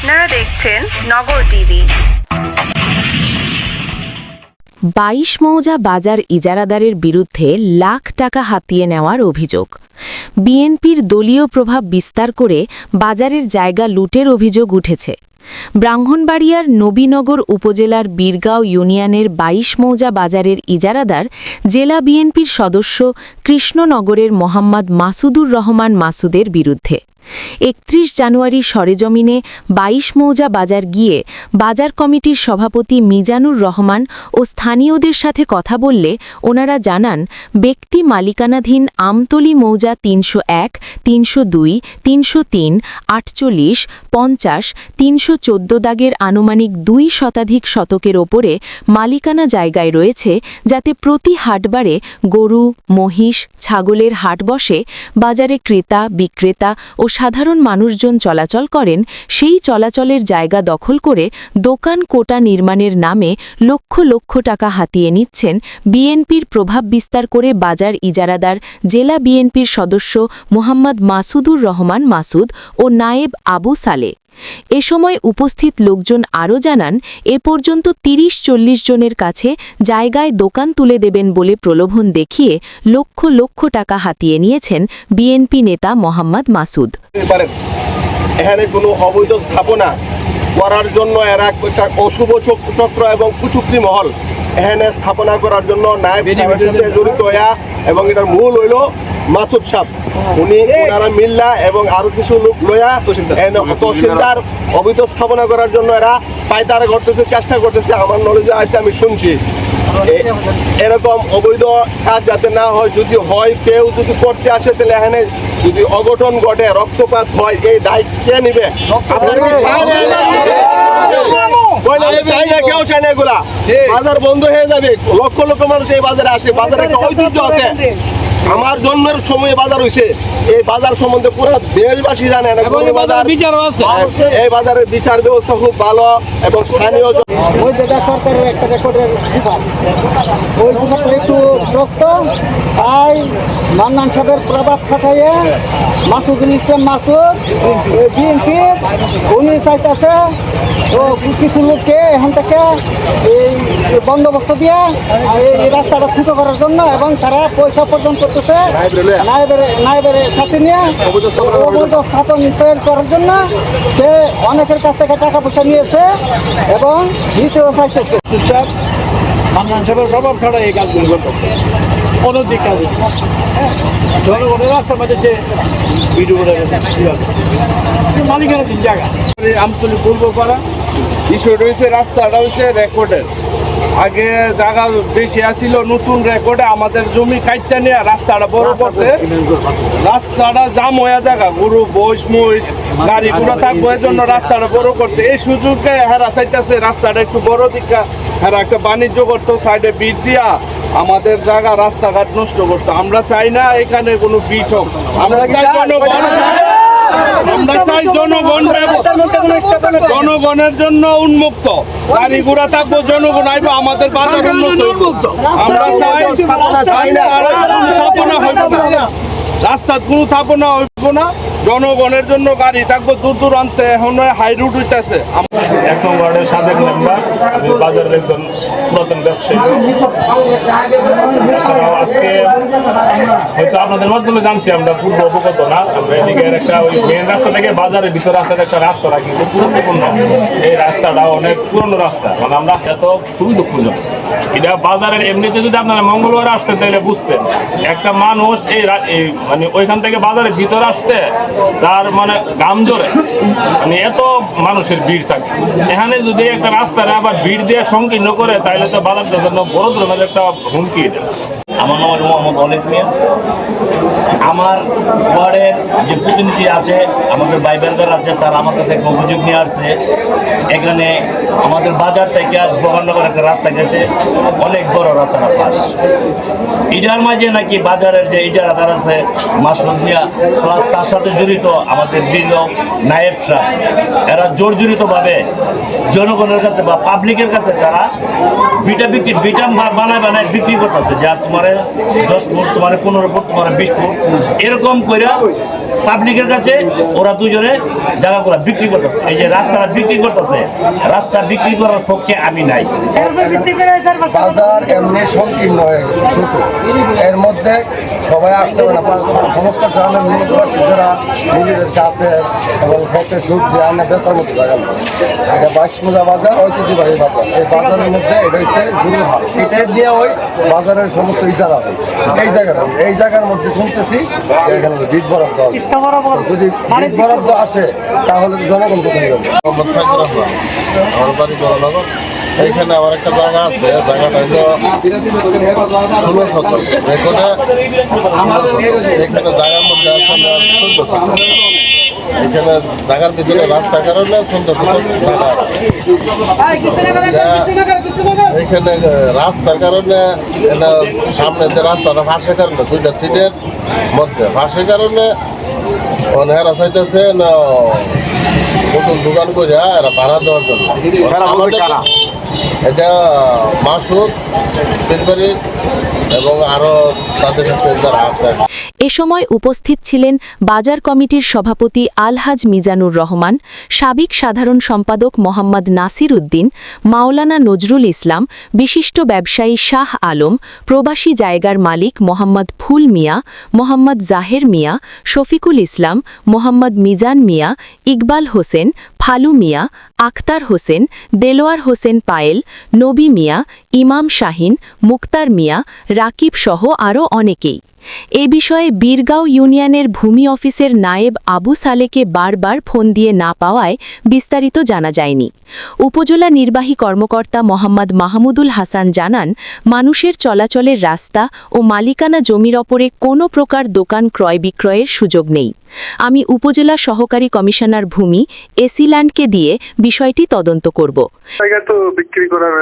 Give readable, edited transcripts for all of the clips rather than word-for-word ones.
আপনারা দেখছেন নগর টিভি। ২২ মৌজা বাজার ইজারাদারের বিরুদ্ধে লাখ টাকা হাতিয়ে নেওয়ার অভিযোগ। বিএনপির দলীয় প্রভাব বিস্তার করে বাজারের জায়গা লুটের অভিযোগ উঠেছে। ব্রাহ্মণবাড়িয়ার নবীনগর উপজেলার বীরগাঁও ইউনিয়নের ২২ মৌজা বাজারের ইজারাদার জেলা বিএনপির সদস্য কৃষ্ণনগরের মোহাম্মদ মাসুদুর রহমান মাসুদের বিরুদ্ধে ৩১ জানুয়ারি সরেজমিনে ২২ মৌজা বাজার গিয়ে বাজার কমিটির সভাপতি মিজানুর রহমান ও স্থানীয়দের সাথে কথা বললে ওনারা জানান, ব্যক্তি মালিকানাধীন আমতলী মৌজা ৩০১, ৩০২, ৩০৩, ৪৮, ৫০, ৩১৪ দাগের আনুমানিক ২ শতাধিক শতকের ওপরে মালিকানা জায়গায় রয়েছে, যাতে প্রতি হাটবারে গরু, মহিষ, ছাগলের হাট বসে। বাজারে ক্রেতা, বিক্রেতা ও সাধারণ মানুষজন চলাচল করেন। সেই চলাচলের জায়গা দখল করে দোকান কোটা নির্মাণের নামে লক্ষ লক্ষ টাকা হাতিয়ে নিচ্ছেন বিএনপির প্রভাব বিস্তার করে বাজার ইজারাদার জেলা বিএনপির সদস্য মোহাম্মদ মাসুদুর রহমান মাসুদ ও নায়েব আবু সালে। এ সময় উপস্থিত লোকজন আরও জানান, এ পর্যন্ত ৩০-৪০ জনের কাছে জায়গায় দোকান তুলে দেবেন বলে প্রলোভন দেখিয়ে লক্ষ লক্ষ টাকা হাতিয়ে নিয়েছেন বিএনপি নেতা মোহাম্মদ মাসুদ। এখানে কোনো অবৈধ স্থাপনা করার জন্য এরা একটা অশুভ চক্র এবং কুচুক্রি মহল এখানে স্থাপনা করার জন্য নায়েব জড়িত হইয়া, এবং এটার মূল হইল মাসুদ সাহেব। ওনারা মিল্লা এবং আরো কিছু লোক লইয়া তহসিলদার অবৈধ স্থাপনা করার জন্য এরা পায়তারা করতেছে, চেষ্টা করতেছে। আমার নলেজে আসছে, আমি শুনছি এরকম অবৈধ কাজ যাতে না হয়। যদি হয়, কেউ যদি করতে আসে, তাহলে এখানে যদি অঘটন ঘটে, রক্তপাত হয়, এই দায় কে নিবে? কেউ চাই না এগুলা। বাজার বন্ধ হয়ে যাবে, লক্ষ লক্ষ মানুষ এই বাজারে আসে। বাজারে একটা ঐতিহ্য আছে, আমার জন্মের সময় বাজার হয়েছে। এই বাজার সম্বন্ধে পুরো দেশবাসী জানে না। এই বাজারের বিচার ব্যবস্থা খুব ভালো এবং স্থানীয় ওই যেটা সরকারের একটা রেকর্ডের বিভাগ, ওই বিভাগটা একটু গ্রস্ত। তাই মান্নান সাহেবের প্রভাব খাটাইয়ে মাসুদুল ইসলাম মাসুদ বিএনপি উনি চাইতেছে তো কিছু লোককে এখান থেকে এই বন্দোবস্ত দিয়ে এই রাস্তাটা ছুটো করার জন্য, এবং তারা পয়সা পর্যন্ত করতেছে নায়েবের সাথে নিয়ে অবৈধ স্থাপন তৈরি করার জন্য। সে অনেকের কাছ থেকে টাকা পয়সা নিয়েছে এবং নিতেও চাইতেছে। মান্নান সাহেবের প্রভাব ছাড়া এই কাজগুলো করতেছে, অনৈতিক কাজ। জনগণের রাস্তার মধ্যে সে ভিডিও করে মালিকানাধীন জায়গা আমতলী পূর্বপাড়া বিষয় রয়েছে। রাস্তাটা হচ্ছে রেকর্ডের, আগে জায়গা বেশি আসছিল, নতুন রেকর্ডে আমাদের জমি কাটতে নিয়ে রাস্তাটা বড় করছে। রাস্তাটা জাম হয়ে জায়গা, গরু বইস মহিষ গাড়ি ঘোড়া থাকবো, এর জন্য রাস্তাটা বড় করছে। এই সুযোগে হেরা চাইতেছে রাস্তাটা একটু বড় দিকা, হেরা একটা বাণিজ্য করতো, সাইডে বিট দিয়া আমাদের জায়গা রাস্তাঘাট নষ্ট করতো। আমরা চাই না এখানে কোনো বিট হোক, আমরা চাই জনগণের জন্য উন্মুক্ত গাড়ি ঘোড়া থাকবো, জনগণ আইবো, আমাদের বাজার উন্মুক্ত। আমরা চাই স্থাপনা হইব না, রাস্তার কোনো স্থাপনা হইব না, জনগণের জন্য গাড়ি থাকবো দূর দূরান্তে। এখন হাই রুট হইতেছে। ১ নং ওয়ার্ডের সাবেক মেম্বার, আমি বাজারের একজন পুরাতন ব্যবসায়ী। আজকে হয়তো আপনাদের মাধ্যমে জানছি, আমরা পূর্ব অবগত না। আমরা এদিকে একটা ওই মেন রাস্তা থেকে বাজারের ভিতরে আসার একটা রাস্তা কিন্তু গুরুত্বপূর্ণ। এই রাস্তাটা অনেক পুরনো রাস্তা, মানে আমরা তো খুবই দুঃখজনক। এটা বাজারের এমনিতে যদি আপনারা মঙ্গলবার আসতেন তাহলে বুঝতেন, একটা মানুষ এই মানে ওইখান থেকে বাজারের ভিতরে আসতে তার মানে গাম জোরে, মানে এত মানুষের ভিড় থাকে। এখানে যদি একটা রাস্তায় আবার ভিড় দিয়ে সংকীর্ণ করে, তাহলে তো বাজারটার জন্য বড় ধরনের একটা হুমকি এটা। আমার নাম মোহাম্মদ অনেক মিয়া। আমার ওয়ার্ডের যে প্রতিনিধি আছে, আমাদের ভাই ব্রাদার আছে, তারা আমার কাছে একটা অভিযোগ নিয়ে আসছে। এখানে আমাদের বাজার থেকে ভবানগর একটা রাস্তা গেছে, অনেক বড় রাস্তাটা পাশ। ইটার মাঝে নাকি বাজারের যে ইজারাদার আছে মাসুদ মিয়া, প্লাস তার সাথে জড়িত আমাদের দীর্ঘ নায়েব সাহেব, এরা জর্জরিতভাবে জনগণের কাছে বা পাবলিকের কাছে তারা বিটা বানায় বিক্রি করতেছে। যা তোমার 10 ফুট, তোমার 15 ফুট, তোমার 20 ফুট এরকম করে পাবলিকের কাছে ওরা দুজনে জায়গাগুলো বিক্রি করতেছে। এই যে রাস্তাটা বিক্রি করতেছে, রাস্তা বিক্রি করার পক্ষে আমি নাই। বাজার এমনি সংকীর্ণ হয়ে গেছে, ছোট। এর মধ্যে সবাই আসতে পারে না। সমস্ত গ্রামের লোকবাসী যারা নিজেদের কাছে এবং হতে সবজি আনে বেচার মতো জায়গা নেই। এটা 22 মোজা বাজার, ঐতিহ্যবাহী বাজার। এই বাজারের মধ্যে এটা হচ্ছে গুরুহাট। এটাই দিয়ে ওই বাজারের সমস্ত ইজারা হয়। এই জায়গার মধ্যে শুনতেছি যে এখানে বিট বরাদ্দ হবে। যদি বিট বরাদ্দ আসে তাহলে জনগণ কোথায় যাবে? মোহাম্মদ সাইদুর রহমান, আমার বাড়ি জলনগর। এইখানে আমার একটা জায়গা আছে, জায়গাটা হলো 16 শতক রেকর্ডে। এখানে জায়গার মধ্যে আছে 14 শতক। এখানে জায়গার ভিতরে রাস্তার কারণে 14 শতক জায়গা আছে। এখানে রাস্তার কারণে সামনে যে রাস্তাটা ফাঁসের কারণে 2টা সিটের মধ্যে ফাঁসের কারণে অনেরা চাইতেছে না নতুন দোকান করে এরা ভাড়া দেওয়ার জন্য। এটা মাসুদ ফেব্রুয়ারি এবং আরো তাদের সাথে যারা আছে। এ সময় উপস্থিত ছিলেন বাজার কমিটির সভাপতি আলহাজ মিজানুর রহমান, সাবেক সাধারণ সম্পাদক মোহাম্মদ নাসির উদ্দিন, মাওলানা নজরুল ইসলাম, বিশিষ্ট ব্যবসায়ী শাহ আলম, প্রবাসী জায়গার মালিক মোহাম্মদ ফুল মিয়া, মোহাম্মদ জাহের মিয়া, শফিকুল ইসলাম, মোহাম্মদ মিজান মিয়া, ইকবাল হোসেন, ফালু মিয়া, আখতার হোসেন, দেলোয়ার হোসেন পায়েল, নবী মিয়া, ইমাম শাহিন, মুক্তার মিয়া, রাকিব সহ আরও অনেকেই। এ বিষয়ে বীরগাঁও ইউনিয়নের ভূমি অফিসের নায়েব আবু সালেকে বারবার ফোন দিয়ে না পাওয়ায় বিস্তারিত জানা যায়নি। উপজেলা নির্বাহী কর্মকর্তা মোহাম্মদ মাহমুদুল হাসান জানান, মানুষের চলাচলের রাস্তা ও মালিকানা জমির ওপরে কোনো প্রকার দোকান ক্রয় বিক্রয়ের সুযোগ নেই। আমি উপজেলা সহকারী কমিশনার ভূমি এসিল্যান্ডকে দিয়ে বিষয়টি তদন্ত করব। জায়গা তো বিক্রি করার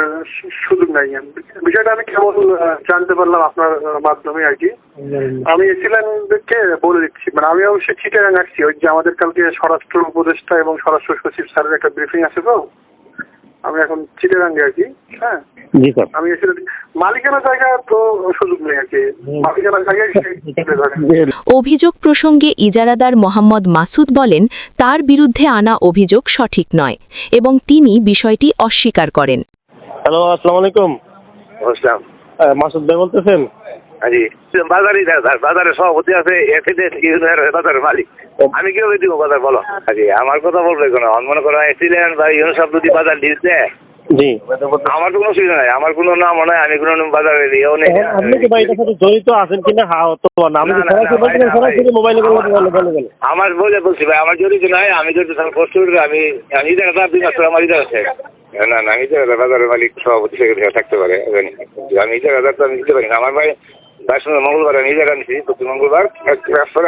সুযোগ নাই। বিষয়টা আমি কেবল জানতে পারলাম আপনার মাধ্যমে আর কি। আমি এসিল্যান্ডকে বলে দিচ্ছি, মানে আমি অবশ্যই চিটাগাং আসছি। ওই যে আমাদের কালকে স্বরাষ্ট্র উপদেষ্টা এবং স্বরাষ্ট্র সচিব স্যারের একটা ব্রিফিং আছে, তো আমি এখন চিটাগাঙ্গে আর কি। হ্যাঁ, আমি মালিকানা জায়গা তো সুযোগ নেই আর কি। মালিকানা জায়গায় অভিযোগ প্রসঙ্গে ইজারাদার মোহাম্মদ মাসুদ বলেন, তার বিরুদ্ধে আনা অভিযোগ সঠিক নয় এবং তিনি বিষয়টি অস্বীকার করেন। হ্যালো, আসসালামু আলাইকুম। আসলাম, মাসুদ ভাই বলতেছেন? জি, বাজারের সভাপতি আছে, বাজারের মালিক। আমি কেউ দিব বাজার, বলো। আমার কথা বলবে কোনো, মনে করো এসিল্যান্ড বা ইউনো সব যদি বাজার দিচ্ছে, জি, আমার তো কোনো অসুবিধা নাই। আমার কোনো নাম মনে হয়, আমি কোনো বাজারে দিয়েও নেই। আপনি কি ভাই এটার সাথে জড়িত আছেন কিনা? হ্যাঁ অথবা না, আমি সরাসরি মোবাইলে বলে আমার বলছি ভাই, আমার জড়িত নাই। আমি যদি কষ্ট করি, আমি ইজারা আমার ইজারা আছে। না না, আমি ইজারা বাজারের মালিক সভাপতি সেক্রেটারি থাকতে পারে। আমি ইজারা তো আমি দিতে পারি না। আমার ভাই মঙ্গলবার আমি ইজারা নিচ্ছি, প্রতি মঙ্গলবার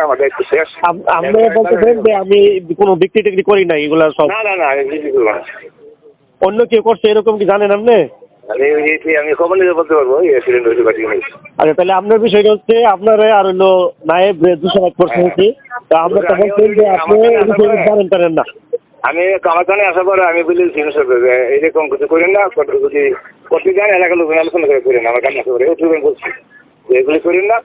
আমার দায়িত্ব শেষ। আপনি বলতেছেন যে আমি কোনো বিক্রি টিক্রি করি না এগুলা সব? না না না, আমি বিক্রি করবো না। অন্য কেউ করছে এরকম কি জানেন আপনি? আমি খবর নিতে বলতে পারবো। আচ্ছা, তাহলে আপনার বিষয়টা হচ্ছে আপনার আর হলো নায়েব দূষণ করছে হচ্ছে, তা আমরা তো বলছেন যে আপনি জানেন না। আমি আমার জানে আসার পরে আমি বলেছি এরকম কিছু করেন না, যদি করতে চান এলাকার লোক আলোচনা করে করেন। আমার কান্না করে বলছি এগুলি করেন না।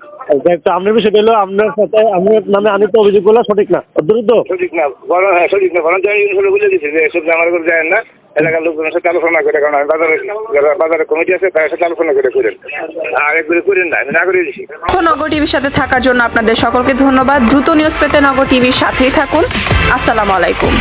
আপনার বিষয় হলো আপনার সাথে আপনার নামে আনিত অভিযোগগুলো সঠিক না, দ্রুত সঠিক না, বরং হ্যাঁ সঠিক না, বরং আমি বলে দিচ্ছি যে এসব আমার করে যায় না, এলাকার লোকজনের সাথে আলোচনা করে। কারণ বাজারের কমিটি আছে, তাদের সাথে আলোচনা করে করেন। আর এগুলি করেন না, আমি না করে দিচ্ছি। নগর টিভির সাথে থাকার জন্য আপনাদের সকলকে ধন্যবাদ। দ্রুত নিউজ পেতে নগর টিভির সাথেই থাকুন। আসসালামু আলাইকুম।